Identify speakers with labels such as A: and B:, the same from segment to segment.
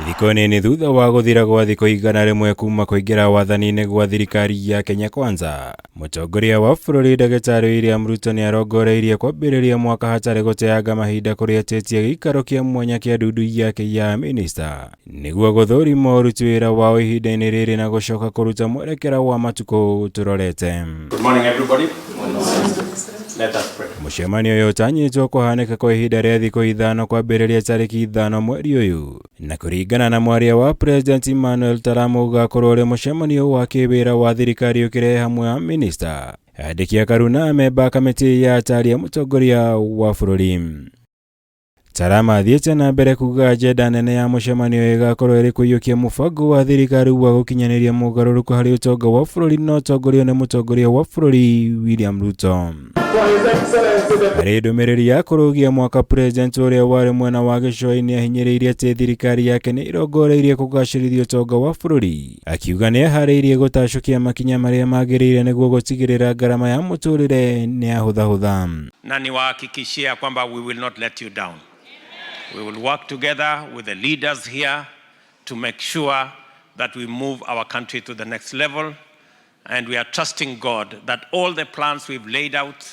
A: Thikoni ni thutha wa guthira gwa thiko igana rimwe kuma kuingira wathani-ini gwa thirikari ya Kenya Kwanza, mutongoria wa bururi Dagitari Ruto ni arongoreirie kwambiriria mwaka hatari guteanga mahinda kuria atetie giikaro kia mwanya kia ndudu yake ya minista niguo guthurima uruti wira wao ihinda-ini riri na gucoka kuruta mwerekera wa matuko turorete.
B: Good morning everybody. Let us pray.
A: Mucemanio uyu utanyitwo kuhanika kwa ihinda ria thikũ ithano kwambĩrĩria tarĩki 5 mweri uyu, na kũringana na mwaria wa President Emmanuel Taramu ugakorwo uri mucemanio wa kĩwĩra wa thirikari ũkirehe hamwe a minista, andĩki a karuna, amemba kamĩtĩ ya atari ya mũtongoria wa bũrũri. Tarama athiĩte na mbere kuga ajenda nene ya mucemanio igakorwo iri kũiyũkia mũbango wa thirikari wa gũkinyanĩria mũgarũrũku harĩ ũtonga wa bũrũri na ũtongorio nĩ mũtongoria wa bũrũri William Ruto. Harĩ ndũmĩrĩri ya kũrũgia mwaka, President ũrĩa warĩ mwena wa gĩcũa-inĩ ahinyĩrĩirie atĩ thirikari yake nĩ irongoreirie kũgacĩrithia ũtonga wa bũrũri, akiuga nĩ eharĩirie gũtacũkia makinya marĩa magĩrĩire nĩguo gũtigĩrĩra ngarama ya mũtũrĩre nĩ yahũthahũtha.
B: Na niwahakikishia kwamba we will not let you down. We will work together with the leaders here to make sure that we move our country to the next level, and we are trusting God that all the plans we've laid out,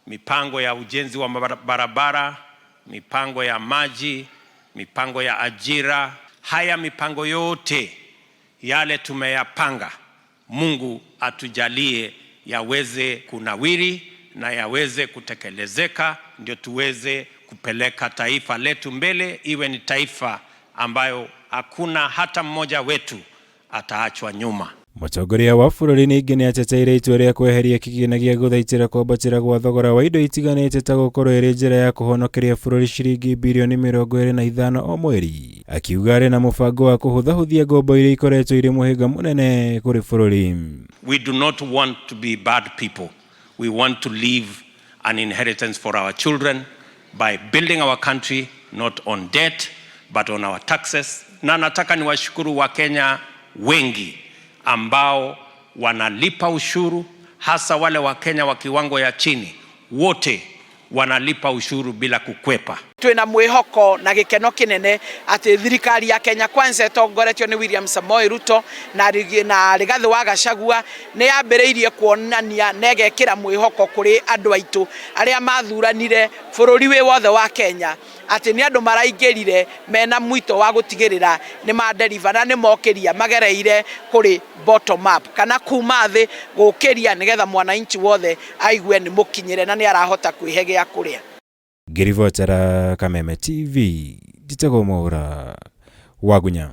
B: mipango ya ujenzi wa barabara, mipango ya maji, mipango ya ajira, haya mipango yote yale tumeyapanga, Mungu atujalie yaweze kunawiri na yaweze kutekelezeka, ndio tuweze kupeleka taifa letu mbele, iwe ni taifa ambayo hakuna hata mmoja wetu ataachwa nyuma.
A: Mutongoria wa bũrũri ningĩ nĩ ateteire itua rĩa kweheria kĩgĩna gĩa gũthaitĩra kwambatĩra gwa thogora wa indo itiganĩte ta gũkorwo ĩrĩ njĩra ya kũhonokeria bũrũri ciringi birioni 25 o mweri, akiuga arĩ na mũbango wa kũhũthahũthia ngombo iria ikoretwo irĩ mũhĩnga mũnene kũrĩ bũrũri.
B: We do not want to be bad people. We want to leave an inheritance for our children by building our country not on debt but on our taxes. Na nataka niwashukuru wa Kenya wengi ambao wanalipa ushuru, hasa wale wa Kenya wa kiwango ya chini, wote wanalipa ushuru bila kukwepa.
C: Twina mwihoko na gikeno kinene ati thirikari ya Kenya Kwanza itongoretio ni William Samoei Ruto na Rigathi wa Gachagua ni yambĩrĩirie kuonania na igekĩra mwihoko kuri andu aitu aria mathuranire bũrũri wi wothe wa Kenya ati ni andu maraingĩrire mena mwito wa gutigĩrĩra ni maderiva na ni mokiria magereire kuri bottom up kana kuma thi gukiria nigetha mwananchi wothe aigue ni mukinyire na ni arahota kwihe gĩa kuria.
A: Ngirivotera Kameme TV, Ditego Mora, Wagunya.